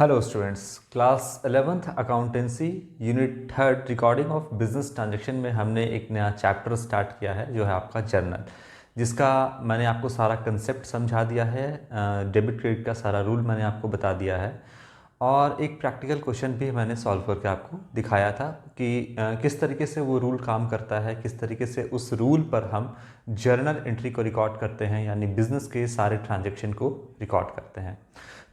Hello students, class 11th accountancy unit 3 recording of business transaction में हमने एक नया चैप्टर स्टार्ट किया है जो है आपका जर्नल, जिसका मैंने आपको सारा कंसेप्ट समझा दिया है। डेबिट क्रेडिट का सारा रूल मैंने आपको बता दिया है और एक प्रैक्टिकल क्वेश्चन भी मैंने सॉल्व करके आपको दिखाया था कि किस तरीके से वो रूल काम करता है, किस तरीके से उस रूल पर हम जर्नल एंट्री को रिकॉर्ड करते हैं, यानी बिजनेस के सारे ट्रांजैक्शन को रिकॉर्ड करते हैं।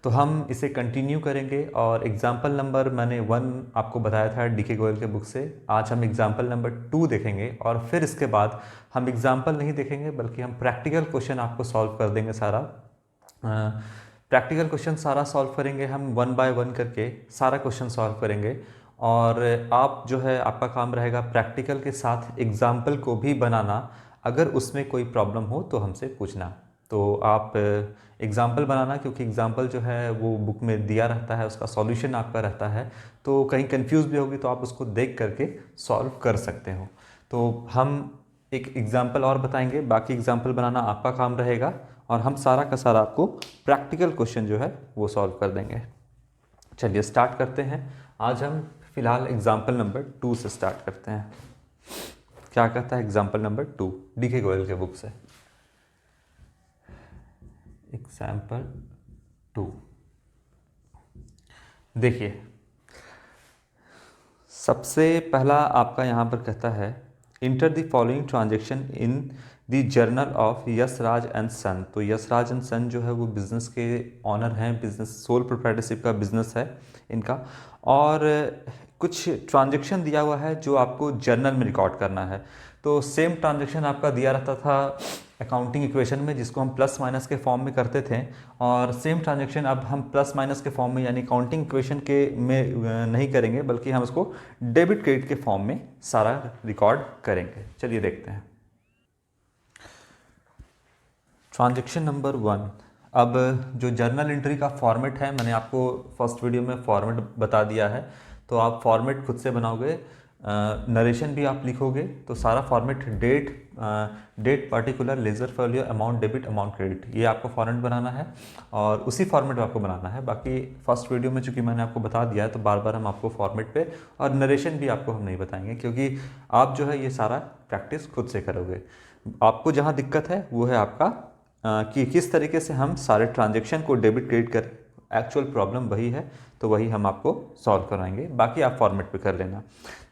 तो हम इसे कंटिन्यू करेंगे और एग्जाम्पल नंबर मैंने 1 आपको बताया था डीके गोयल के बुक से। आज हम एग्जाम्पल नंबर 2 देखेंगे और फिर इसके बाद हम एग्जाम्पल नहीं देखेंगे बल्कि हम प्रैक्टिकल क्वेश्चन आपको सॉल्व कर देंगे। सारा प्रैक्टिकल क्वेश्चन सारा सॉल्व करेंगे हम 1 बाय 1 करके सारा क्वेश्चन सॉल्व करेंगे। और आप जो है आपका काम रहेगा प्रैक्टिकल के साथ एग्जाम्पल को भी बनाना। अगर उसमें कोई प्रॉब्लम हो तो हमसे पूछना। तो आप एग्ज़ाम्पल बनाना, क्योंकि एग्ज़ाम्पल जो है वो बुक में दिया रहता है, उसका सॉल्यूशन आपका रहता है, तो कहीं कंफ्यूज भी होगी तो आप उसको देख करके सॉल्व कर सकते हो। तो हम एक एग्ज़ाम्पल और बताएंगे, बाकी एग्ज़ाम्पल बनाना आपका काम रहेगा और हम सारा का सारा आपको प्रैक्टिकल क्वेश्चन जो है वो सॉल्व कर देंगे। चलिए स्टार्ट करते हैं। आज हम फिलहाल एग्ज़ाम्पल नंबर 2 से स्टार्ट करते हैं। क्या कहता है एग्ज़ाम्पल नंबर 2 डीके गोयल के बुक से। एग्जाम्पल 2 देखिए, सबसे पहला आपका यहाँ पर कहता है enter the following transaction in the journal of Yashraj and son. तो यशराज एंड सन जो है वो बिज़नेस के ऑनर हैं, बिजनेस सोल प्रोप्राइटरशिप का बिज़नेस है इनका। और कुछ ट्रांजेक्शन दिया हुआ है जो आपको जर्नल में रिकॉर्ड करना है। तो सेम ट्रांजेक्शन आपका दिया रहता था अकाउंटिंग इक्वेशन में, जिसको हम प्लस माइनस के फॉर्म में करते थे, और सेम ट्रांजेक्शन अब हम प्लस माइनस के फॉर्म में यानी अकाउंटिंग इक्वेशन के में नहीं करेंगे, बल्कि हम इसको डेबिट क्रेडिट के फॉर्म में सारा रिकॉर्ड करेंगे। चलिए देखते हैं ट्रांजेक्शन नंबर 1। अब जो जर्नल एंट्री का फॉर्मेट है, मैंने आपको फर्स्ट वीडियो में फॉर्मेट बता दिया है, तो आप फॉर्मेट खुद से बनाओगे। नरेशन भी आप लिखोगे, तो सारा format date particular ledger folio amount debit amount credit, ये आपको फॉर्मेट बनाना है और उसी फॉर्मेट में आपको बनाना है। बाकी फर्स्ट वीडियो में चूंकि मैंने आपको बता दिया है तो बार बार हम आपको फॉर्मेट पे और नरेशन भी आपको हम नहीं बताएंगे, क्योंकि आप जो है ये सारा प्रैक्टिस खुद से करोगे। आपको जहाँ दिक्कत है वो है आपका कि किस तरीके से हम सारे ट्रांजेक्शन को डेबिट क्रेडिट करें। एक्चुअल प्रॉब्लम वही है, तो वही हम आपको सॉल्व कराएंगे, बाकी आप फॉर्मेट पे कर लेना।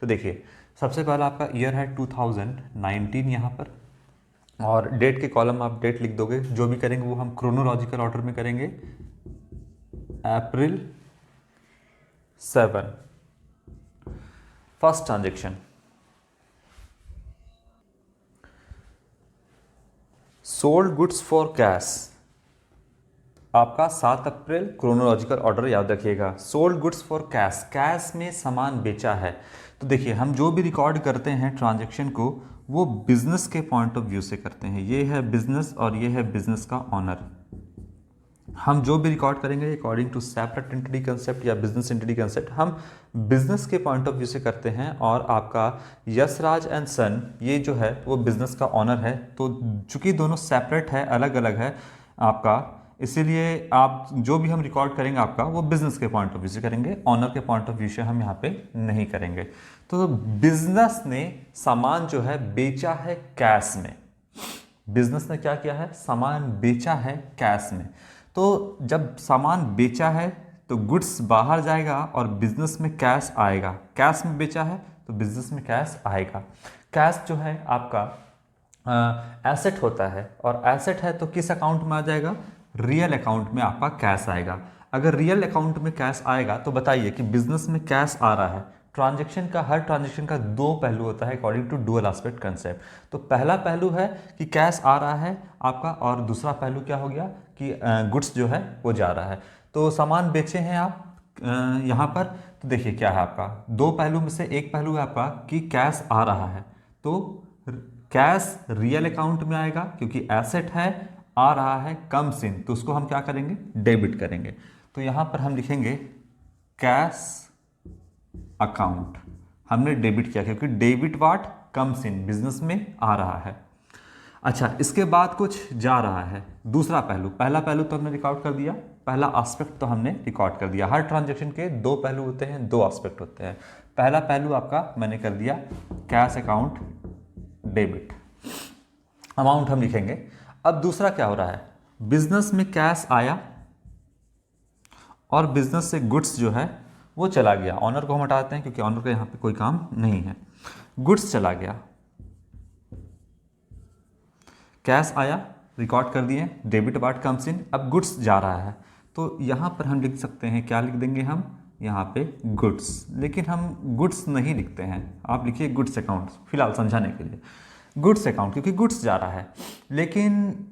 तो देखिए, सबसे पहला आपका ईयर है 2019 यहाँ पर, और डेट के कॉलम आप डेट लिख दोगे। जो भी करेंगे वो हम क्रोनोलॉजिकल ऑर्डर में करेंगे। अप्रैल 7 first transaction, sold goods for cash, आपका 7 अप्रैल क्रोनोलॉजिकल ऑर्डर याद रखिएगा। Sold goods for cash, cash में सामान बेचा है। तो देखिए, हम जो भी रिकॉर्ड करते हैं ट्रांजैक्शन को वो बिजनेस के पॉइंट ऑफ व्यू से करते हैं। ये है बिजनेस और ये है बिजनेस का ऑनर। हम जो भी रिकॉर्ड करेंगे according to separate entity concept या बिजनेस एंटिटी कंसेप्ट, हम बिजनेस के पॉइंट ऑफ व्यू से करते हैं। और आपका यशराज एंड सन ये जो है वो बिजनेस का ऑनर है। तो चूंकि दोनों सेपरेट है, अलग अलग है आपका, इसीलिए आप जो भी हम रिकॉर्ड करेंगे आपका वो बिजनेस के पॉइंट ऑफ व्यू से करेंगे, ऑनर के पॉइंट ऑफ व्यू से हम यहाँ पे नहीं करेंगे। तो बिजनेस ने सामान जो है बेचा है कैश में। बिजनेस ने क्या किया है? सामान बेचा है कैश में। तो जब सामान बेचा है तो गुड्स बाहर जाएगा और बिजनेस में कैश आएगा। कैश में बेचा है तो बिजनेस में कैश आएगा। कैश जो है आपका एसेट होता है, और एसेट है तो किस अकाउंट में आ जाएगा? रियल अकाउंट में आपका कैश आएगा। अगर रियल अकाउंट में कैश आएगा तो बताइए कि बिजनेस में कैश आ रहा है। ट्रांजैक्शन का, हर ट्रांजैक्शन का 2 पहलू होता है according to dual aspect concept. तो पहला पहलू है कि कैश आ रहा है आपका, और दूसरा पहलू क्या हो गया कि गुड्स जो है वो जा रहा है। तो सामान बेचे हैं आप यहाँ पर, तो देखिए क्या है आपका 2 पहलू में से एक पहलू है आपका कि कैश आ रहा है, तो कैश रियल अकाउंट में आएगा क्योंकि एसेट है, आ रहा है कम सिन, तो उसको हम क्या करेंगे? डेबिट करेंगे। तो यहां पर हम लिखेंगे कैश अकाउंट, हमने डेबिट किया क्योंकि डेबिट वाट कम सिन बिजनेस में आ रहा है। अच्छा, इसके बाद कुछ जा रहा है, दूसरा पहलू। पहला पहलू तो हमने रिकॉर्ड कर दिया पहला एस्पेक्ट तो हमने रिकॉर्ड कर दिया। हर ट्रांजैक्शन के दो पहलू होते हैं, दो एस्पेक्ट होते हैं। पहला पहलू आपका मैंने कर दिया कैश अकाउंट डेबिट, अमाउंट हम लिखेंगे। अब दूसरा क्या हो रहा है, बिजनेस में कैश आया और बिजनेस से गुड्स जो है वो चला गया। ऑनर को हम हटाते हैं क्योंकि ऑनर का यहाँ पे कोई काम नहीं है। गुड्स चला गया, कैश आया, रिकॉर्ड कर दिए, डेबिट पार्ट कम्स इन। अब गुड्स जा रहा है तो यहाँ पर हम लिख सकते हैं, क्या लिख देंगे हम यहाँ पे गुड्स, लेकिन हम गुड्स नहीं लिखते हैं, आप लिखिए गुड्स अकाउंट फिलहाल समझाने के लिए। गुड्स अकाउंट क्योंकि गुड्स जा रहा है। लेकिन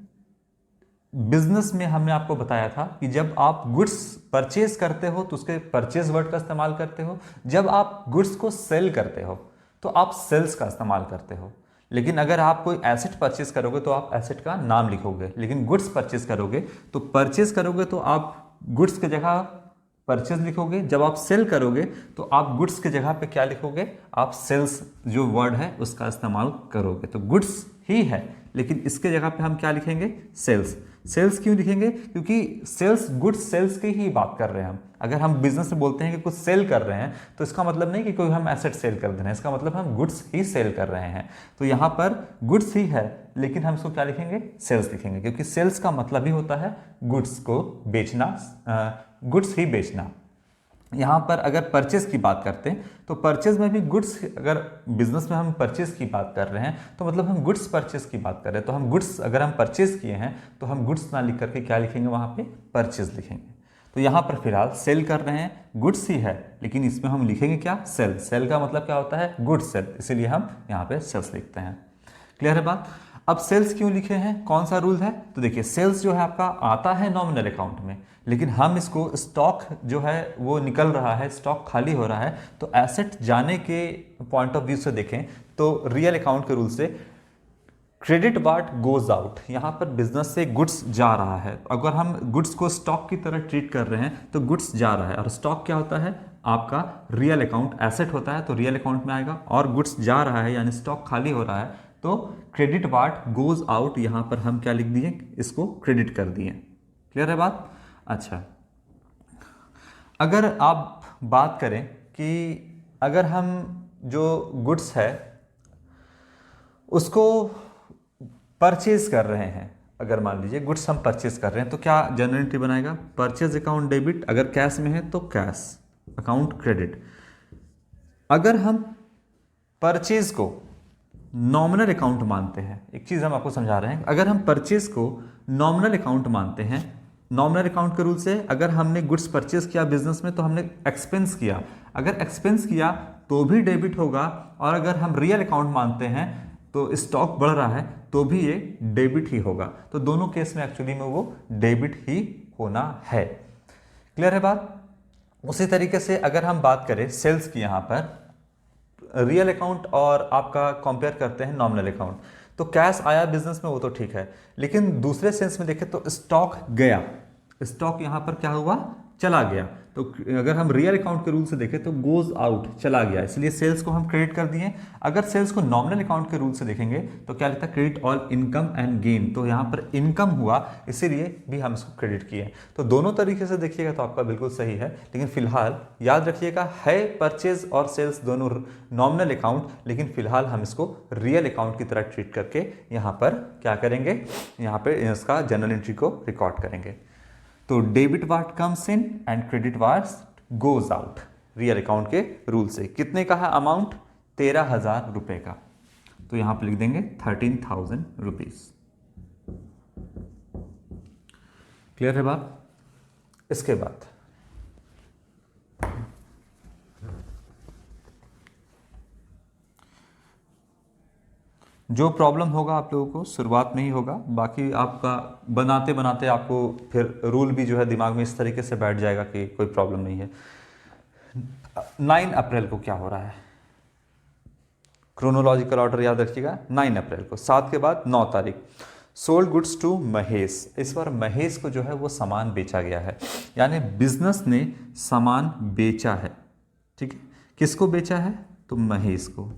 बिजनेस में हमने आपको बताया था कि जब आप गुड्स परचेज करते हो तो उसके परचेज वर्ड का इस्तेमाल करते हो, जब आप गुड्स को सेल करते हो तो आप सेल्स का इस्तेमाल करते हो। लेकिन अगर आप कोई एसेट परचेज करोगे तो आप एसेट का नाम लिखोगे, लेकिन गुड्स परचेज करोगे तो आप गुड्स की जगह परचेज लिखोगे। जब आप सेल करोगे तो आप गुड्स की जगह पे क्या लिखोगे, आप सेल्स जो वर्ड है उसका इस्तेमाल करोगे। तो गुड्स ही है लेकिन इसके जगह पे हम क्या लिखेंगे, सेल्स। सेल्स क्यों लिखेंगे, क्योंकि सेल्स गुड्स सेल्स की ही बात कर रहे हैं हम। अगर हम बिजनेस में बोलते हैं कि कुछ सेल कर रहे हैं तो इसका मतलब नहीं कि कोई हम एसेट सेल कर रहे हैं, इसका मतलब हम गुड्स ही सेल कर रहे हैं। तो यहाँ पर गुड्स ही है लेकिन हम इसको क्या लिखेंगे, सेल्स लिखेंगे, क्योंकि सेल्स का मतलब ही होता है गुड्स को बेचना, गुड्स ही बेचना। यहाँ पर अगर परचेज की बात करते हैं तो परचेज में भी गुड्स, अगर बिजनेस में हम परचेज की बात कर रहे हैं तो मतलब हम गुड्स परचेज की बात कर रहे हैं। तो हम गुड्स, अगर हम परचेज किए हैं तो हम गुड्स ना लिख करके क्या लिखेंगे, वहाँ पे परचेज लिखेंगे। तो यहाँ पर फिलहाल सेल कर रहे हैं, गुड्स ही है लेकिन इसमें हम लिखेंगे क्या, सेल। सेल का मतलब क्या होता है, गुड्स सेल, इसीलिए हम यहाँ पे सेल्स लिखते हैं। क्लियर है बात। अब सेल्स क्यों लिखे हैं, कौन सा रूल है, तो देखिए सेल्स जो है आपका आता है नॉमिनल अकाउंट में, लेकिन हम इसको स्टॉक जो है वो निकल रहा है, स्टॉक खाली हो रहा है, तो एसेट जाने के पॉइंट ऑफ व्यू से देखें तो रियल अकाउंट के रूल से क्रेडिट पार्ट गोज आउट। यहाँ पर बिजनेस से गुड्स जा रहा है, अगर हम गुड्स को स्टॉक की तरह ट्रीट कर रहे हैं तो गुड्स जा रहा है, और स्टॉक क्या होता है आपका रियल अकाउंट, एसेट होता है तो रियल अकाउंट में आएगा, और गुड्स जा रहा है यानी स्टॉक खाली हो रहा है तो क्रेडिट पार्ट गोज आउट। यहाँ पर हम क्या लिख दिए, इसको क्रेडिट कर दिए। क्लियर है बात। अच्छा, अगर आप बात करें कि अगर हम जो गुड्स है उसको परचेज कर रहे हैं, अगर मान लीजिए गुड्स हम परचेज कर रहे हैं तो क्या जनरल एंट्री बनाएगा, परचेज अकाउंट डेबिट, अगर कैश में है तो कैश अकाउंट क्रेडिट। अगर हम परचेज को नॉमिनल अकाउंट मानते हैं, एक चीज हम आपको समझा रहे हैं, अगर हम परचेज को नॉमिनल अकाउंट मानते हैं, नॉमिनल अकाउंट के रूल से अगर हमने गुड्स परचेज किया बिजनेस में तो हमने एक्सपेंस किया, अगर एक्सपेंस किया तो भी डेबिट होगा, और अगर हम रियल अकाउंट मानते हैं तो स्टॉक बढ़ रहा है तो भी ये डेबिट ही होगा। तो दोनों केस में एक्चुअली में वो डेबिट ही होना है। क्लियर है बात। उसी तरीके से अगर हम बात करें सेल्स की, यहाँ पर रियल अकाउंट और आपका कंपेयर करते हैं नॉमिनल अकाउंट, तो कैश आया बिजनेस में वो तो ठीक है, लेकिन दूसरे सेंस में देखें तो स्टॉक गया, स्टॉक यहाँ पर क्या हुआ, चला गया। तो अगर हम रियल अकाउंट के रूल से देखें तो गोज आउट, चला गया, इसलिए सेल्स को हम क्रेडिट कर दिए। अगर सेल्स को नॉमिनल अकाउंट के रूल से देखेंगे तो क्या लिखता है, credit all income and gain, तो यहाँ पर इनकम हुआ इसीलिए भी हम इसको क्रेडिट किए। तो दोनों तरीके से देखिएगा तो आपका बिल्कुल सही है, लेकिन फिलहाल याद रखिएगा है परचेज और सेल्स दोनों नॉमिनल अकाउंट, लेकिन फिलहाल हम इसको रियल अकाउंट की तरह ट्रीट करके यहाँ पर क्या करेंगे, यहाँ पे इसका जनरल एंट्री को रिकॉर्ड करेंगे। तो debit part comes in and credit part goes out real account के रूल से। कितने का है अमाउंट, 13,000 रुपए का, तो यहां पे लिख देंगे 13,000 रुपीज। क्लियर है बात। इसके बाद जो प्रॉब्लम होगा आप लोगों को शुरुआत में ही होगा, बाकी आपका बनाते बनाते आपको फिर रूल भी जो है दिमाग में इस तरीके से बैठ जाएगा कि कोई प्रॉब्लम नहीं है। 9 अप्रैल को क्या हो रहा है, क्रोनोलॉजिकल ऑर्डर याद रखिएगा। 9 अप्रैल को 7 के बाद 9 तारीख सोल्ड गुड्स टू महेश। इस बार महेश को जो है वो सामान बेचा गया है, यानी बिजनेस ने सामान बेचा है। ठीक है, किसको बेचा है, तो महेश को,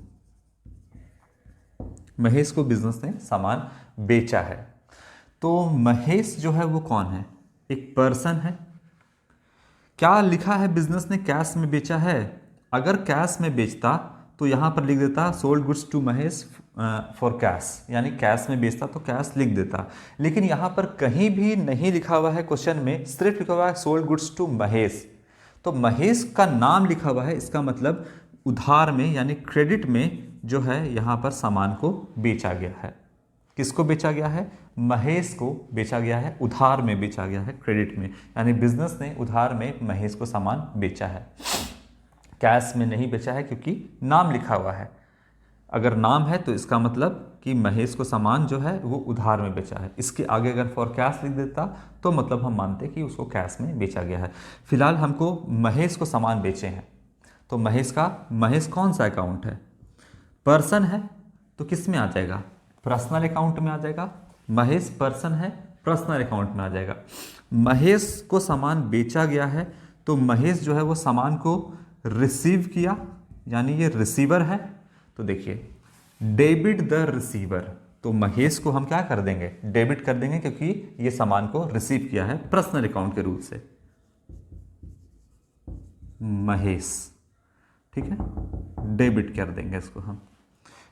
महेश को बिजनेस ने सामान बेचा है। तो महेश जो है वो कौन है, एक पर्सन है, क्या लिखा है बिजनेस ने कैश में बेचा है? अगर कैश में बेचता तो यहाँ पर लिख देता sold goods to Mahesh for cash, यानी कैश में बेचता तो कैश लिख देता। लेकिन यहाँ पर कहीं भी नहीं लिखा हुआ है क्वेश्चन में, सिर्फ लिखा हुआ है सोल्ड गुड्स टू महेश। तो महेश का नाम लिखा हुआ है, इसका मतलब उधार में यानी क्रेडिट में जो है यहाँ पर सामान को बेचा गया है। किसको बेचा गया है? महेश को बेचा गया है, उधार में बेचा गया है, क्रेडिट में, यानी बिजनेस ने उधार में महेश को सामान बेचा है, कैश में नहीं बेचा है क्योंकि नाम लिखा हुआ है। अगर नाम है तो इसका मतलब कि महेश को सामान जो है वो उधार में बेचा है। इसके आगे अगर फॉर कैश लिख देता तो मतलब हम मानते कि उसको कैश में बेचा गया है। फिलहाल हमको महेश को सामान बेचे हैं, तो महेश कौन सा अकाउंट है? पर्सन है तो किस में आ जाएगा? पर्सनल अकाउंट में आ जाएगा। महेश पर्सन है, पर्सनल अकाउंट में आ जाएगा। महेश को सामान बेचा गया है तो महेश जो है वो सामान को रिसीव किया, यानी ये रिसीवर है। तो देखिए डेबिट द रिसीवर, तो महेश को हम क्या कर देंगे? डेबिट कर देंगे क्योंकि ये सामान को रिसीव किया है पर्सनल अकाउंट के रूप से, महेश, ठीक है, डेबिट कर देंगे इसको हम,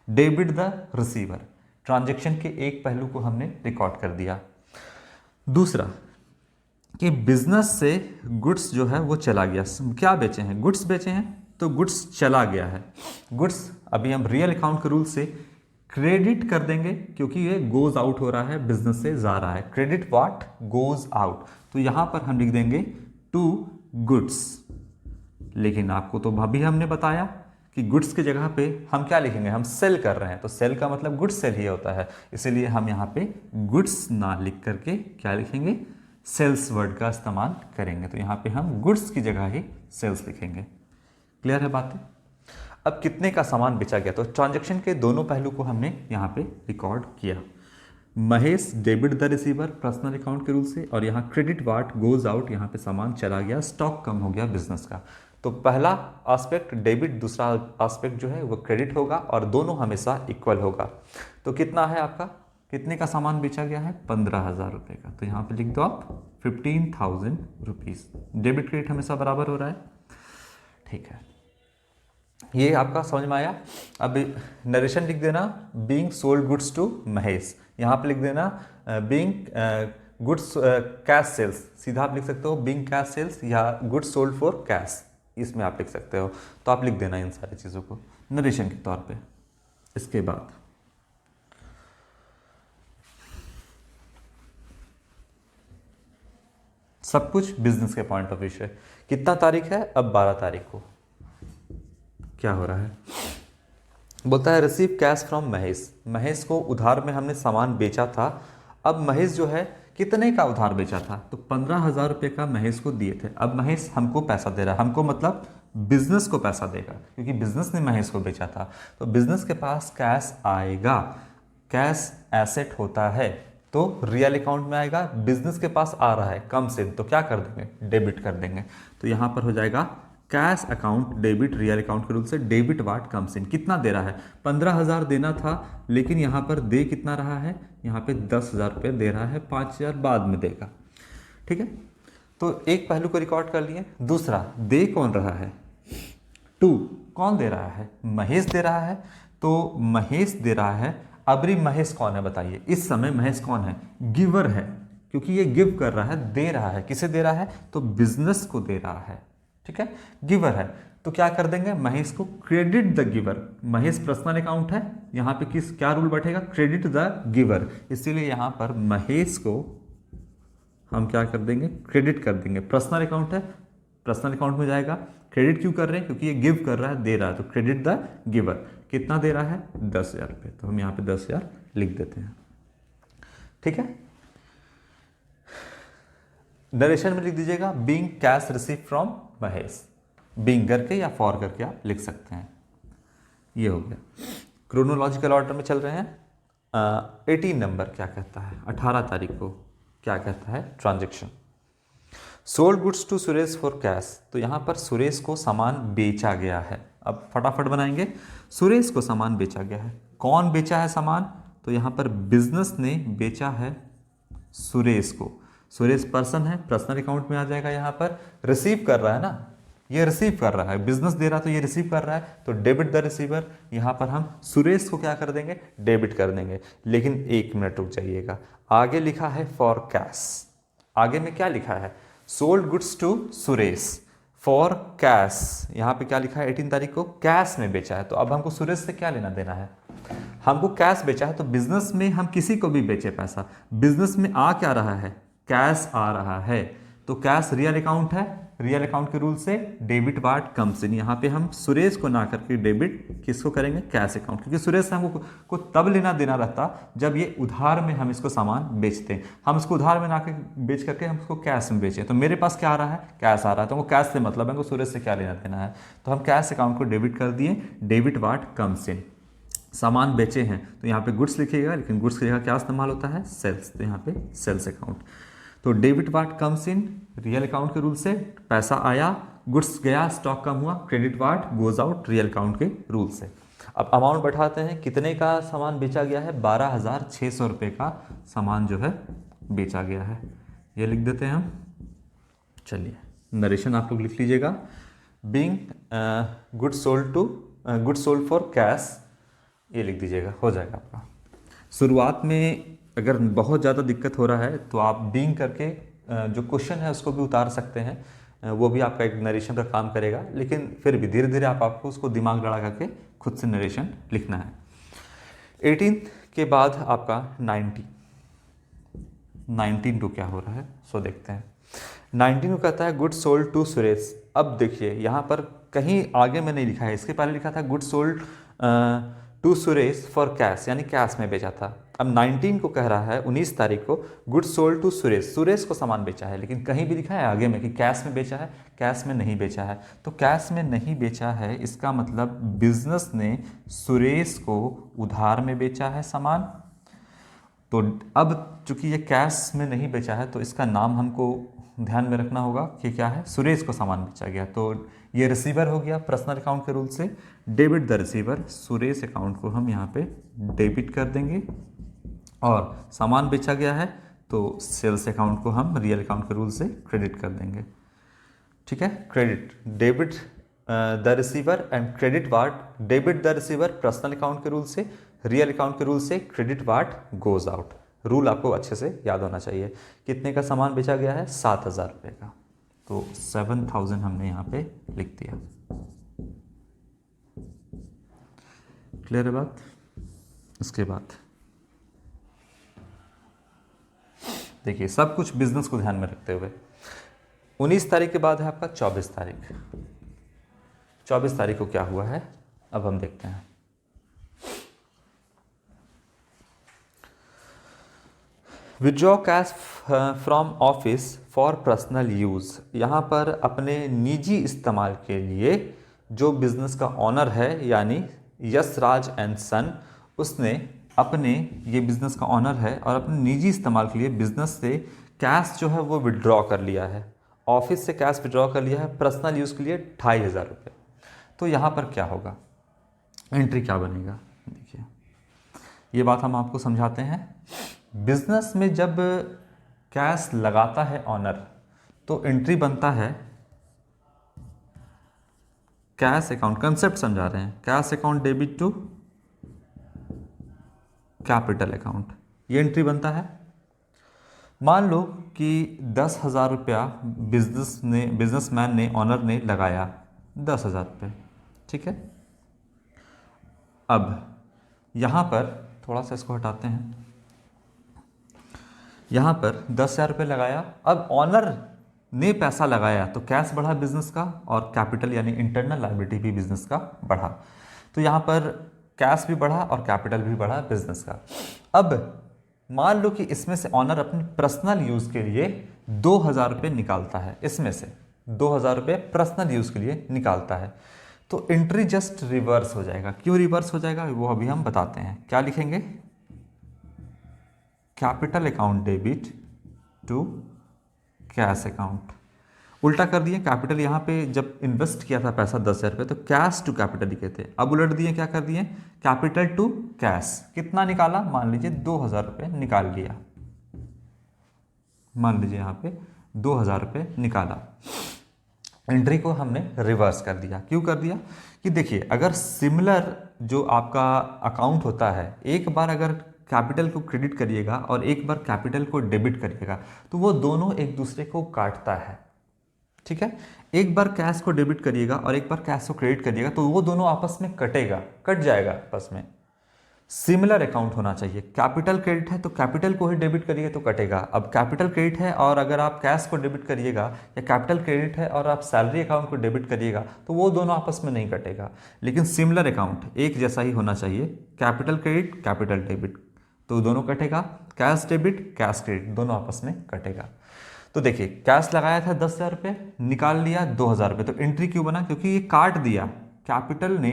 डेबिट द रिसीवर। ट्रांजैक्शन के एक पहलू को हमने रिकॉर्ड कर दिया। दूसरा कि बिजनेस से गुड्स जो है वो चला गया। क्या बेचे हैं? गुड्स बेचे हैं, तो गुड्स चला गया है। गुड्स अभी हम रियल अकाउंट के रूल से क्रेडिट कर देंगे क्योंकि ये गोज आउट हो रहा है, बिजनेस से जा रहा है। Credit what? Goes out. तो यहां पर हम लिख देंगे टू गुड्स। लेकिन आपको तो अभी हमने बताया कि गुड्स की जगह पे हम क्या लिखेंगे? हम सेल कर रहे हैं, तो सेल का मतलब गुड्स सेल ही होता है, इसीलिए हम यहाँ पे गुड्स ना लिख करके क्या लिखेंगे? सेल्स वर्ड का इस्तेमाल करेंगे। तो यहाँ पे हम गुड्स की जगह ही सेल्स लिखेंगे। क्लियर है बातें? अब कितने का सामान बेचा गया? तो ट्रांजैक्शन के दोनों पहलू को हमने यहाँ पे रिकॉर्ड किया। Mahesh debit the receiver personal account के रूल से, और यहाँ क्रेडिट वाट गोज आउट, यहाँ पे सामान चला गया, स्टॉक कम हो गया बिजनेस का। तो पहला एस्पेक्ट डेबिट, दूसरा एस्पेक्ट जो है वो क्रेडिट होगा, और दोनों हमेशा इक्वल होगा। तो कितना है आपका? कितने का सामान बेचा गया है? 15,000 रुपये का। तो यहाँ पे लिख दो आप 15,000 रुपीज़। डेबिट क्रेडिट हमेशा बराबर हो रहा है, ठीक है। ये आपका समझ में आया। अब नरेशन लिख देना being sold goods to Mahesh, यहाँ पे लिख देना बीइंग गुड्स कैश सेल्स, सीधा आप लिख सकते हो बीइंग कैश सेल्स या गुड्स सोल्ड फॉर कैश, इसमें आप लिख सकते हो। तो आप लिख देना इन सारी चीज़ों को नरेशन के तौर पे। इसके बाद सब कुछ बिजनेस के पॉइंट ऑफ व्यू से। कितना तारीख है? अब 12 तारीख को। क्या हो रहा है? बोलता है receive cash from Mahesh. Mahesh को उधार में हमने सामान बेचा था। अब महेश जो है कितने का उधार बेचा था? तो 15,000 रुपये का महेश को दिए थे। अब महेश हमको पैसा दे रहा है, हमको मतलब बिजनेस को पैसा देगा क्योंकि बिजनेस ने महेश को बेचा था। तो बिजनेस के पास कैश आएगा, कैश एसेट होता है तो रियल अकाउंट में आएगा। बिजनेस के पास आ रहा है कम से, तो क्या कर देंगे? डेबिट कर देंगे। तो यहाँ पर हो जाएगा cash account debit real account के रूप से डेबिट वाट कम्स इन। कितना दे रहा है? 15,000 देना था, लेकिन यहाँ पर दे कितना रहा है? यहाँ पे 10,000 रुपये दे रहा है, 5,000 बाद में देगा, ठीक है। तो एक पहलू को रिकॉर्ड कर लिए। दूसरा, दे कौन रहा है? टू कौन दे रहा है? महेश दे रहा है। तो महेश दे रहा है। अबरी महेश कौन है बताइए? इस समय महेश कौन है? गिवर है, क्योंकि ये गिव कर रहा है, दे रहा है। किसे दे रहा है? तो बिजनेस को दे रहा है, ठीक है, गिवर है। तो क्या कर देंगे? महेश को credit the giver. Mahesh personal account है, यहाँ पे क्या रूल बैठेगा? Credit the giver. इसीलिए यहाँ पर महेश को हम क्या कर देंगे? क्रेडिट कर देंगे। पर्सनल अकाउंट है, पर्सनल अकाउंट में जाएगा। क्रेडिट क्यों कर रहे हैं? क्योंकि ये गिव कर रहा है, दे रहा है, तो क्रेडिट द गिवर। कितना दे रहा है? 10,000 रुपये। तो हम यहाँ पे 10,000 लिख देते हैं, ठीक है। नरेशन में लिख दीजिएगा being cash receive from Mahesh. Being करके या फॉर करके आप लिख सकते हैं। ये हो गया। क्रोनोलॉजिकल ऑर्डर में चल रहे हैं। 18 नंबर क्या कहता है? 18 तारीख को क्या कहता है? Transaction sold goods to Suresh for cash. तो यहाँ पर सुरेश को सामान बेचा गया है। अब फटाफट बनाएंगे। सुरेश को सामान बेचा गया है। कौन बेचा है सामान? तो यहाँ पर बिजनेस ने बेचा है सुरेश को। सुरेश पर्सन है, पर्सनल अकाउंट में आ जाएगा। यहाँ पर रिसीव कर रहा है ना, ये रिसीव कर रहा है, बिजनेस दे रहा है तो ये रिसीव कर रहा है, तो डेबिट द रिसीवर। यहाँ पर हम सुरेश को क्या कर देंगे, डेबिट कर देंगे। लेकिन 1 मिनट रुक जाइएगा, आगे लिखा है फॉर कैश। आगे में क्या लिखा है, sold goods to Suresh for cash. यहाँ पे क्या लिखा है, 18 तारीख को कैश में बेचा है। तो अब हमको सुरेश से क्या लेना देना है, हमको कैश बेचा है। तो बिजनेस में हम किसी को भी बेचे पैसा, बिजनेस में आ क्या रहा है, कैश आ रहा है। तो कैश रियल अकाउंट है, रियल अकाउंट के रूल से डेबिट वाट कम्स इन। यहाँ पे हम सुरेश को ना करके डेबिट किसको करेंगे, कैश अकाउंट, क्योंकि सुरेश से हमको को तब लेना देना रहता जब ये उधार में हम इसको सामान बेचते हैं। हम इसको उधार में ना के बेच करके हम इसको कैश में बेचें, तो मेरे पास क्या आ रहा है, कैश आ रहा है, तो हमको कैश से मतलब है, हमको सुरेश से क्या लेना देना है। तो हम कैश अकाउंट को डेबिट कर दिए, डेबिट वाट कम्स इन। सामान बेचे हैं तो यहाँ पे गुड्स लिखिएगा, लेकिन गुड्स की जगह क्या इस्तेमाल होता है, सेल्स, तो यहाँ पे सेल्स अकाउंट। तो debit watt comes in real account के रूल से, पैसा आया, गुड्स गया, स्टॉक कम हुआ, credit what goes out real account के रूल से। अब अमाउंट बैठाते हैं, कितने का सामान बेचा गया है, 12,600 रुपये का सामान जो है बेचा गया है, ये लिख देते हैं हम। चलिए नरेशन आप लोग लिख लीजिएगा, being goods sold for cash, ये लिख दीजिएगा, हो जाएगा आपका। शुरुआत में अगर बहुत ज़्यादा दिक्कत हो रहा है तो आप बीइंग करके जो क्वेश्चन है उसको भी उतार सकते हैं, वो भी आपका एक नरेशन का काम करेगा। लेकिन फिर भी धीरे धीरे आपको उसको दिमाग लड़ा करके खुद से नरेशन लिखना है। 18 के बाद आपका 19 टू क्या हो रहा है सो देखते हैं। 19 को कहता है गुड्स सोल्ड टू सुरेश। अब देखिए यहाँ पर कहीं आगे में नहीं लिखा है, इसके पहले लिखा था goods sold to Suresh for cash, यानी कैश में बेचा था। अब 19 को कह रहा है 19 तारीख को goods sold to Suresh, Suresh को सामान बेचा है, लेकिन कहीं भी लिखा है आगे में कि कैश में बेचा है, कैश में नहीं बेचा है। तो कैश में नहीं बेचा है, इसका मतलब बिजनेस ने सुरेश को उधार में बेचा है सामान। तो अब चूंकि ये कैश में नहीं बेचा है तो इसका नाम हमको ध्यान में रखना होगा कि क्या है, सुरेश को सामान बेचा गया। तो ये रिसीवर हो गया पर्सनल अकाउंट के रूल से, debit the receiver, Suresh account को हम यहाँ पे डेबिट कर देंगे। और सामान बेचा गया है तो सेल्स अकाउंट को हम रियल अकाउंट के रूल से क्रेडिट कर देंगे। ठीक है, credit, debit the receiver and credit watt, debit the receiver personal account के रूल से, रियल अकाउंट के रूल से credit what goes out. Rule आपको अच्छे से याद होना चाहिए। कितने का सामान बेचा गया है, 7,000 रुपये का, तो 7,000 हमने यहाँ पे लिख दिया। क्लियर है बात। इसके बाद देखिए सब कुछ बिजनेस को ध्यान में रखते हुए 19 तारीख के बाद है आपका 24 तारीख। 24 तारीख को क्या हुआ है अब हम देखते हैं। Withdraw cash from office for personal use, यहाँ पर अपने निजी इस्तेमाल के लिए जो बिजनेस का ऑनर है यानी यश राज एंड सन, उसने अपने, ये बिजनेस का ऑनर है और अपने निजी इस्तेमाल के लिए बिजनेस से कैश जो है वो विड्रॉ कर लिया है, ऑफिस से कैश विड्रॉ कर लिया है पर्सनल यूज़ के लिए 2,500 रुपये। तो यहाँ पर क्या होगा, एंट्री क्या बनेगा, देखिए ये बात हम आपको समझाते हैं। बिजनेस में जब कैश लगाता है ऑनर तो एंट्री बनता है कैश अकाउंट, कंसेप्ट समझा रहे हैं, cash account debit to capital account, ये एंट्री बनता है। मान लो कि 10,000 रुपया बिजनेसमैन ने, ऑनर ने लगाया 10,000 रुपये, ठीक है। अब यहाँ पर थोड़ा सा इसको हटाते हैं, यहाँ पर 10,000 रुपये लगाया। अब ऑनर ने पैसा लगाया तो कैश बढ़ा बिजनेस का और कैपिटल यानी इंटरनल लायबिलिटी भी बिजनेस का बढ़ा। तो यहाँ पर कैश भी बढ़ा और कैपिटल भी बढ़ा बिजनेस का। अब मान लो कि इसमें से ऑनर अपने पर्सनल यूज़ के लिए 2,000 रुपये निकालता है, इसमें से 2,000 रुपये पर्सनल यूज़ के लिए निकालता है, तो एंट्री जस्ट रिवर्स हो जाएगा। क्यों रिवर्स हो जाएगा वो अभी हम बताते हैं। क्या लिखेंगे, capital account debit to cash account, उल्टा कर दिए। कैपिटल यहाँ पे जब इन्वेस्ट किया था पैसा 10,000 रुपये तो कैश टू कैपिटल लिखे थे, अब उलट दिए, क्या कर दिए, कैपिटल टू कैश। कितना निकाला, मान लीजिए 2,000 रुपये निकाल लिया। मान लीजिए यहाँ पे 2,000 रुपये निकाला, एंट्री को हमने रिवर्स कर दिया। क्यों कर दिया कि देखिए अगर सिमिलर जो आपका अकाउंट होता है, एक बार अगर कैपिटल को क्रेडिट करिएगा और एक बार कैपिटल को डेबिट करिएगा तो वो दोनों एक दूसरे को काटता है। ठीक है, एक बार कैश को डेबिट करिएगा और एक बार कैश को क्रेडिट करिएगा तो वो दोनों आपस में कट जाएगा आपस में। सिमिलर अकाउंट होना चाहिए। कैपिटल क्रेडिट है तो कैपिटल को ही डेबिट करिए तो कटेगा। अब कैपिटल क्रेडिट है और अगर आप कैश को डेबिट करिएगा, या कैपिटल क्रेडिट है और आप सैलरी अकाउंट को डेबिट करिएगा तो वो दोनों आपस में नहीं कटेगा। लेकिन सिमिलर अकाउंट एक जैसा ही होना चाहिए, कैपिटल क्रेडिट कैपिटल डेबिट तो दोनों कटेगा, कैश डेबिट कैश क्रेडिट दोनों आपस में कटेगा। तो देखिए कैश लगाया था 10,000 रुपये, निकाल लिया 2,000 रुपये, तो एंट्री क्यों बना? क्योंकि ये काट दिया, कैपिटल ने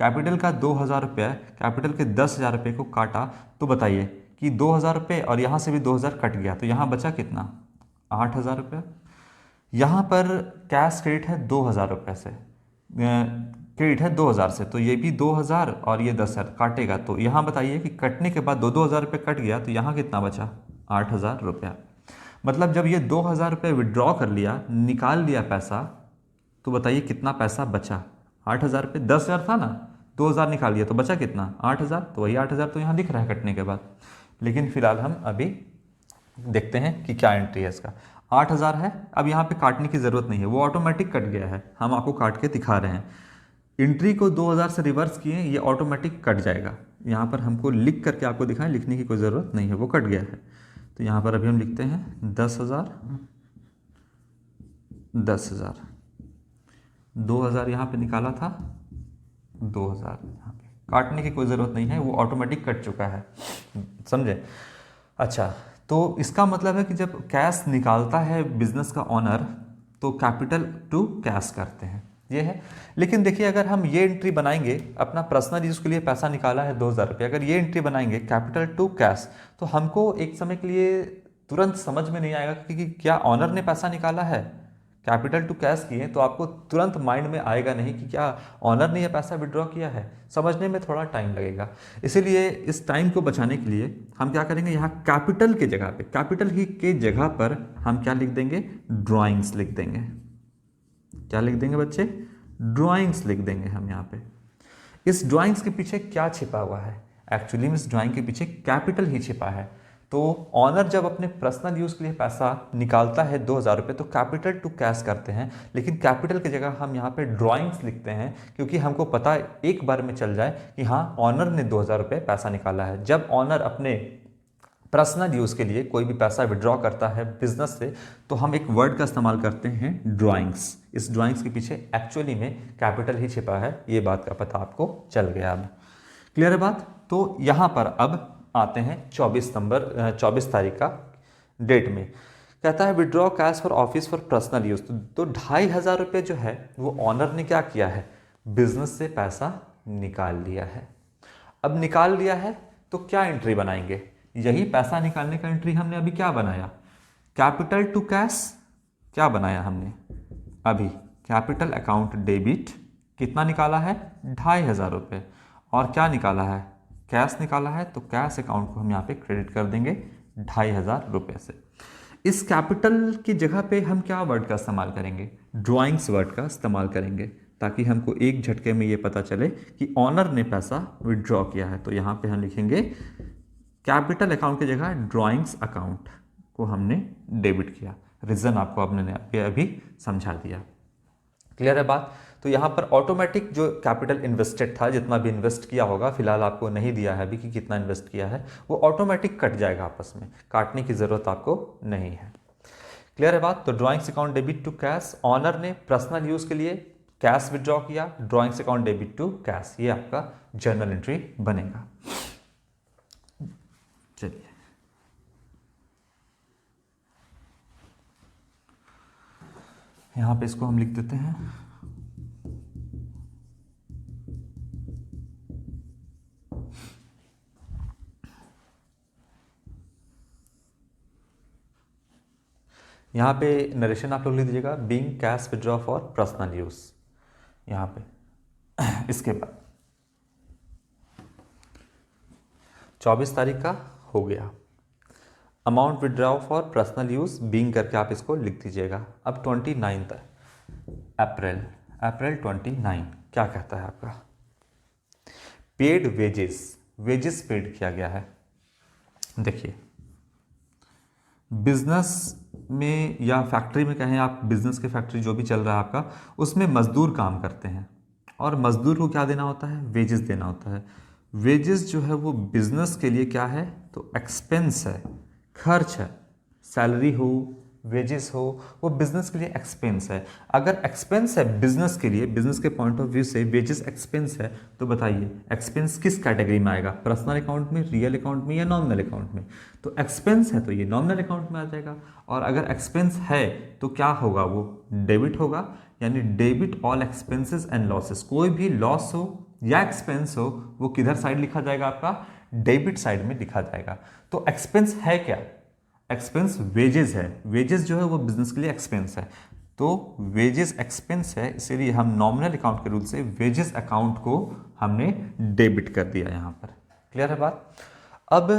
कैपिटल का 2,000 रुपये, कैपिटल के 10,000 रुपये को काटा। तो बताइए कि 2,000 रुपये और यहाँ से भी 2,000 कट गया तो यहाँ बचा कितना? 8,000 रुपये। यहाँ पर कैश क्रेडिट है 2,000 रुपये से, क्रेडिट है 2,000 से, तो ये भी 2,000 और ये 10,000 काटेगा। तो यहाँ बताइए कि कटने के बाद 2,000 रुपये कट गया तो यहाँ कितना बचा? 8,000 रुपया। मतलब जब ये 2,000 रुपये विड्रॉ कर लिया, निकाल लिया पैसा, तो बताइए कितना पैसा बचा? 8,000 रुपये। 10,000 था ना, 2,000 निकाल लिया तो बचा कितना? 8,000। तो वही 8,000 तो यहाँ दिख रहा है कटने के बाद। लेकिन फिलहाल हम अभी देखते हैं कि क्या एंट्री है इसका। 8,000 है, अब यहाँ पे काटने की ज़रूरत नहीं है, वो ऑटोमेटिक कट गया है, हम आपको काट के दिखा रहे हैं। एंट्री को 2,000 से रिवर्स किए, ये ऑटोमेटिक कट जाएगा। यहाँ पर हमको लिख करके आपको दिखाएं, लिखने की कोई ज़रूरत नहीं है, वो कट गया है। तो यहाँ पर अभी हम लिखते हैं 10,000, 10,000, 2,000 यहाँ पे निकाला था, 2,000 यहाँ पे, काटने की कोई ज़रूरत नहीं है, वो ऑटोमेटिक कट चुका है। समझे? अच्छा, तो इसका मतलब है कि जब कैश निकालता है बिजनेस का ऑनर तो कैपिटल टू कैश करते हैं, ये है। लेकिन देखिए अगर हम ये एंट्री बनाएंगे, अपना पर्सनल यूज़ के लिए पैसा निकाला है 2,000 रुपये, अगर ये एंट्री बनाएंगे कैपिटल टू कैश, तो हमको एक समय के लिए तुरंत समझ में नहीं आएगा कि क्या ऑनर ने पैसा निकाला है। कैपिटल टू कैश किए तो आपको तुरंत माइंड में आएगा नहीं कि क्या ऑनर ने यह पैसा विड्रॉ किया है, समझने में थोड़ा टाइम लगेगा। इसीलिए इस टाइम को बचाने के लिए हम क्या करेंगे, यहाँ कैपिटल के जगह पे, कैपिटल ही के जगह पर हम क्या लिख देंगे? ड्राइंग्स लिख देंगे। क्या लिख देंगे बच्चे? ड्राइंग्स लिख देंगे हम यहाँ पे। इस ड्राइंग्स के पीछे क्या छिपा हुआ है? एक्चुअली में इस ड्राइंग के पीछे कैपिटल ही छिपा है। तो ऑनर जब अपने पर्सनल यूज़ के लिए पैसा निकालता है 2,000 रुपये तो कैपिटल टू कैश करते हैं, लेकिन कैपिटल की जगह हम यहाँ पे ड्राइंग्स लिखते हैं, क्योंकि हमको पता एक बार में चल जाए कि हाँ ऑनर ने 2,000 रुपये पैसा निकाला है। जब ऑनर अपने पर्सनल यूज़ के लिए कोई भी पैसा विड्रॉ करता है बिजनेस से तो हम एक वर्ड का इस्तेमाल करते हैं ड्राइंग्स। इस ड्राइंग्स के पीछे एक्चुअली में कैपिटल ही छिपा है, ये बात का पता आपको चल गया। अब क्लियर है बात? तो यहाँ पर अब आते हैं 24 तारीख का डेट में। कहता है withdraw cash for office for personal use. तो 2,500 रुपये जो है वो ऑनर ने क्या किया है? बिजनेस से पैसा निकाल लिया है। अब निकाल लिया है तो क्या एंट्री बनाएंगे? यही पैसा निकालने का एंट्री हमने अभी क्या बनाया? कैपिटल टू कैश क्या बनाया हमने अभी? कैपिटल अकाउंट डेबिट कितना निकाला है? 2,500 रुपये। और क्या निकाला है? कैश निकाला है, तो कैश अकाउंट को हम यहाँ पे क्रेडिट कर देंगे 2,500 रुपये से। इस कैपिटल की जगह पे हम क्या वर्ड का इस्तेमाल करेंगे? ड्राइंग्स वर्ड का इस्तेमाल करेंगे, ताकि हमको एक झटके में ये पता चले कि ऑनर ने पैसा विड्रॉ किया है। तो यहाँ पे हम लिखेंगे कैपिटल अकाउंट की जगह ड्राइंग्स अकाउंट को हमने डेबिट किया। रीज़न आपको आपने अभी समझा दिया। क्लियर है बात? तो यहाँ पर ऑटोमेटिक जो कैपिटल इन्वेस्टेड था, जितना भी इन्वेस्ट किया होगा, फिलहाल आपको नहीं दिया है अभी कि कितना इन्वेस्ट किया है, वो ऑटोमेटिक कट जाएगा आपस में, काटने की ज़रूरत आपको नहीं है। क्लियर है बात? तो drawings account debit to cash, owner ने पर्सनल यूज़ के लिए कैश विड्रॉ किया, drawings account debit to cash, ये आपका जर्नल एंट्री बनेगा। चलिए यहाँ पे इसको हम लिख देते हैं। यहाँ पे नरेशन आप लोग लिख दीजिएगा, being cash withdraw for personal use. यहाँ पे इसके बाद 24 तारीख का हो गया। Amount withdraw for personal use being करके आप इसको लिख दीजिएगा। अब 29 अप्रैल, अप्रैल 29 क्या कहता है आपका? पेड वेजेस, वेजेस पेड किया गया है। देखिए बिजनेस में या फैक्ट्री में कहें आप, बिजनेस के फैक्ट्री जो भी चल रहा है आपका, उसमें मजदूर काम करते हैं और मजदूर को क्या देना होता है? वेजेस देना होता है। वेजेस जो है वो बिजनेस के लिए क्या है? तो एक्सपेंस है, खर्च है। सैलरी हो, वेजेस हो, वो बिजनेस के लिए एक्सपेंस है। अगर एक्सपेंस है बिजनेस के लिए, बिजनेस के पॉइंट ऑफ व्यू से वेजेस एक्सपेंस है, तो बताइए एक्सपेंस किस कैटेगरी में आएगा? पर्सनल अकाउंट में, रियल अकाउंट में या नॉमिनल अकाउंट में? तो एक्सपेंस है तो ये नॉमिनल अकाउंट में आ जाएगा। और अगर एक्सपेंस है तो क्या होगा? वो डेबिट होगा, यानी debit all expenses and losses. कोई भी लॉस हो या एक्सपेंस हो वो किधर साइड लिखा जाएगा? आपका डेबिट साइड में लिखा जाएगा। तो एक्सपेंस है क्या? एक्सपेंस वेजेस है। वेजेस जो है वो बिजनेस के लिए एक्सपेंस है, तो वेजेस एक्सपेंस है, इसीलिए हम नॉमिनल अकाउंट के रूल से वेजेस अकाउंट को हमने डेबिट कर दिया यहाँ पर। क्लियर है बात? अब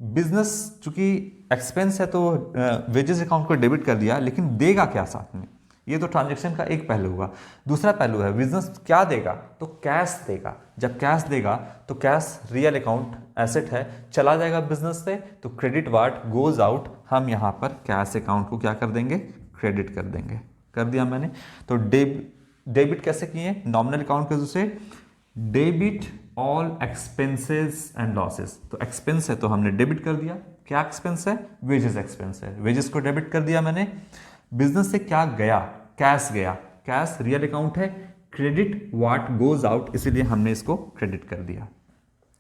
बिजनेस चूंकि एक्सपेंस है तो वेजेस अकाउंट को डेबिट कर दिया, लेकिन देगा क्या साथ में? ये तो ट्रांजैक्शन का एक पहलू हुआ। दूसरा पहलू है बिजनेस क्या देगा? तो कैश देगा। जब कैश देगा तो कैश रियल अकाउंट एसेट है, चला जाएगा बिजनेस से, तो क्रेडिट वाट गोज आउट। हम यहाँ पर कैश अकाउंट को क्या कर देंगे? क्रेडिट कर देंगे। कर दिया मैंने। तो डेबिट कैसे किए? नॉमिनल अकाउंट के से debit all expenses and losses. तो एक्सपेंस है तो हमने डेबिट कर दिया। क्या एक्सपेंस है? वेजेस एक्सपेंस है, वेजेस को डेबिट कर दिया मैंने। बिजनेस से क्या गया? कैश गया। कैश रियल अकाउंट है, क्रेडिट व्हाट गोज आउट, इसीलिए हमने इसको क्रेडिट कर दिया।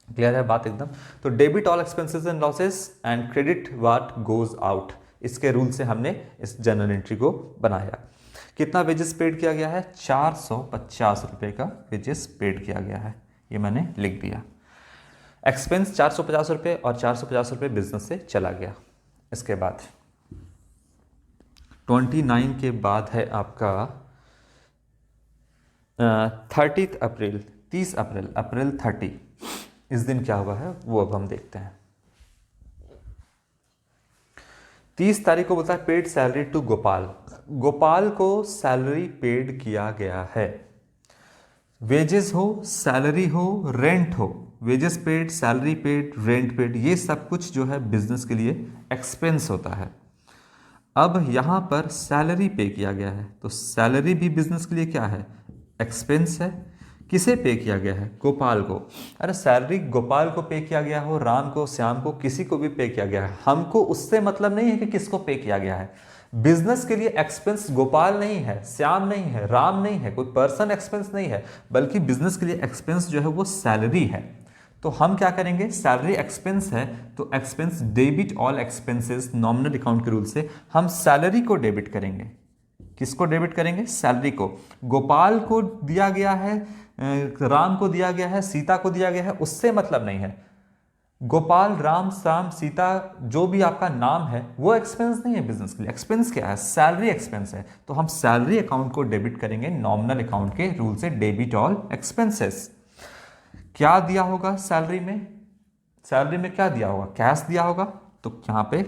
क्लियर है बात एकदम? तो debit all expenses and losses and credit what goes out, इसके रूल से हमने इस जर्नल एंट्री को बनाया। कितना वेजेस पेड किया गया है? 450 रुपए का वेजेस पेड किया गया है, ये मैंने लिख दिया। एक्सपेंस 450 रुपये और 450 रुपये बिजनेस से चला गया। इसके बाद 29 के बाद है आपका 30 अप्रैल, 30 अप्रैल, अप्रैल 30। इस दिन क्या हुआ है वो अब हम देखते हैं। 30 तारीख को बोलता है paid salary to Gopal. Gopal को सैलरी पेड किया गया है। वेजेस हो, सैलरी हो, रेंट हो, wages paid, salary paid, rent paid, ये सब कुछ जो है बिजनेस के लिए एक्सपेंस होता है। अब यहां पर सैलरी पे किया गया है, तो सैलरी भी बिजनेस के लिए क्या है? एक्सपेंस है। किसे पे किया गया है? गोपाल को। अरे सैलरी गोपाल को पे किया गया हो, राम को, श्याम को, किसी को भी पे किया गया है, हमको उससे मतलब नहीं है कि किसको पे किया गया है। बिजनेस के लिए एक्सपेंस गोपाल नहीं है, श्याम नहीं है, राम नहीं है, कोई पर्सन एक्सपेंस नहीं है, बल्कि बिजनेस के लिए एक्सपेंस जो है वो सैलरी है। तो हम क्या करेंगे? सैलरी एक्सपेंस है तो expense debit all expenses, nominal account के रूल से हम सैलरी को डेबिट करेंगे। किसको डेबिट करेंगे? सैलरी को। गोपाल को दिया गया है, राम को दिया गया है, सीता को दिया गया है, उससे मतलब नहीं है। गोपाल, राम, श्याम, सीता, जो भी आपका नाम है वो एक्सपेंस नहीं है बिजनेस के लिए। एक्सपेंस क्या है? सैलरी एक्सपेंस है, तो हम सैलरी अकाउंट को डेबिट करेंगे नॉमिनल अकाउंट के रूल से, डेबिट ऑल एक्सपेंसेस। क्या दिया होगा सैलरी में? सैलरी में क्या दिया होगा? कैश दिया होगा, तो यहां पे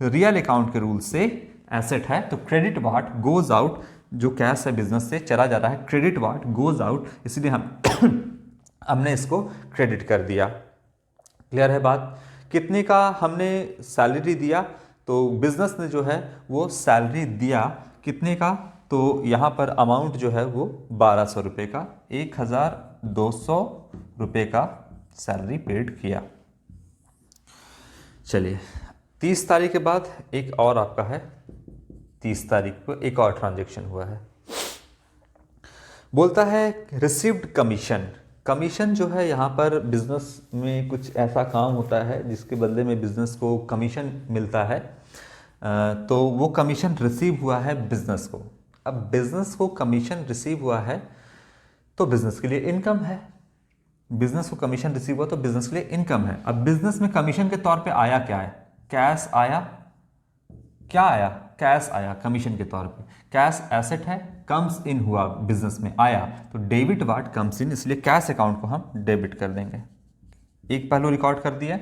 रियल अकाउंट के रूल से एसेट है, तो क्रेडिट व्हाट गोज आउट, जो कैश है बिजनेस से चला जा रहा है, क्रेडिट व्हाट गोज आउट, इसलिए हम हमने इसको क्रेडिट कर दिया। क्लियर है बात? कितने का हमने सैलरी दिया? तो बिजनेस ने जो है वो सैलरी दिया कितने का? तो यहां पर अमाउंट जो है वो 1200 रुपये का, 1200 रुपये का सैलरी पेड किया। चलिए 30 तारीख के बाद एक और आपका है, 30 तारीख को एक और ट्रांजैक्शन हुआ है। बोलता है रिसीव्ड कमीशन। कमीशन जो है यहाँ पर बिजनेस में कुछ ऐसा काम होता है जिसके बदले में बिजनेस को कमीशन मिलता है, तो वो कमीशन रिसीव हुआ है बिजनेस को। अब बिजनेस को कमीशन रिसीव हुआ है तो बिजनेस के लिए इनकम है। बिजनेस को कमीशन रिसीव हुआ तो बिजनेस के लिए इनकम है। अब बिजनेस में कमीशन के तौर पे आया क्या है? कैश आया। क्या आया? कैश आया कमीशन के तौर पे। कैश एसेट है, कम्स इन हुआ बिजनेस में, आया, तो डेबिट व्हाट कम्स इन, इसलिए कैश अकाउंट को हम डेबिट कर देंगे। एक पहलू रिकॉर्ड कर दिया।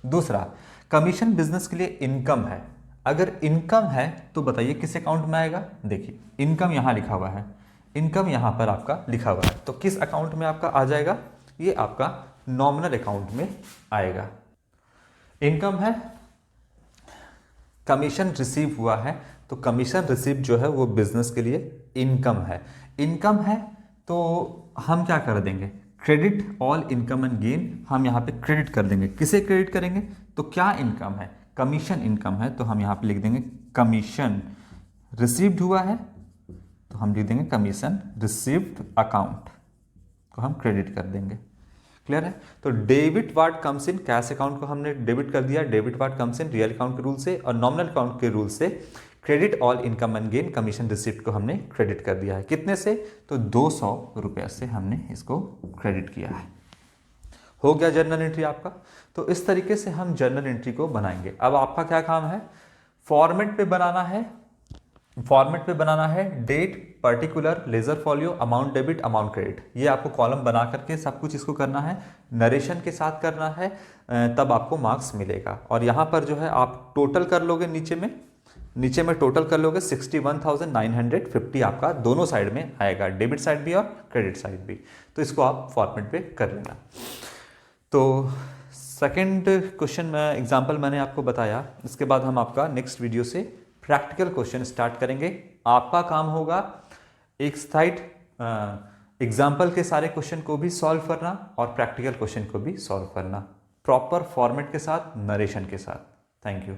दूसरा, कमीशन बिजनेस के लिए इनकम है, अगर इनकम है तो बताइए किस अकाउंट में आएगा। देखिए इनकम यहाँ लिखा हुआ है, इनकम यहाँ पर आपका लिखा हुआ है, तो किस अकाउंट में आपका आ जाएगा, ये आपका नॉमिनल अकाउंट में आएगा। इनकम है, कमीशन रिसीव हुआ है, तो कमीशन रिसीव जो है वो बिजनेस के लिए इनकम है। इनकम है तो हम क्या कर देंगे, credit all income and gain, हम यहाँ पे क्रेडिट कर देंगे। किसे क्रेडिट करेंगे, तो क्या इनकम है, कमीशन इनकम है, तो हम यहाँ पे लिख देंगे कमीशन रिसीव्ड हुआ है, तो हम लिख देंगे कमीशन रिसीव्ड अकाउंट को हम क्रेडिट कर देंगे। क्लियर है। तो debit watt comes in, cash account को हमने डेबिट कर दिया, debit watt comes in real account के रूल से, और नॉमिनल अकाउंट के रूल से credit all income and gain commission receipt को हमने क्रेडिट कर दिया है। कितने से, तो 200 रुपये से हमने इसको क्रेडिट किया है। हो गया जर्नल एंट्री आपका। तो इस तरीके से हम जर्नल एंट्री को बनाएंगे। अब आपका क्या काम है, फॉर्मेट पे बनाना है, फॉर्मेट पे बनाना है date, particular, ledger folio, amount debit, amount credit, ये आपको कॉलम बना करके सब कुछ इसको करना है, नरेशन के साथ करना है, तब आपको मार्क्स मिलेगा। और यहाँ पर जो है आप टोटल कर लोगे, नीचे में टोटल कर लोगे 61,950 आपका दोनों साइड में आएगा, डेबिट साइड भी और क्रेडिट साइड भी। तो इसको आप फॉर्मेट पे कर लेना। तो सेकंड क्वेश्चन में एग्जाम्पल मैंने आपको बताया, इसके बाद हम आपका नेक्स्ट वीडियो से प्रैक्टिकल क्वेश्चन स्टार्ट करेंगे। आपका काम होगा एक साइड एग्जाम्पल के सारे क्वेश्चन को भी सॉल्व करना और प्रैक्टिकल क्वेश्चन को भी सॉल्व करना, प्रॉपर फॉर्मेट के साथ, नरेशन के साथ। Thank you.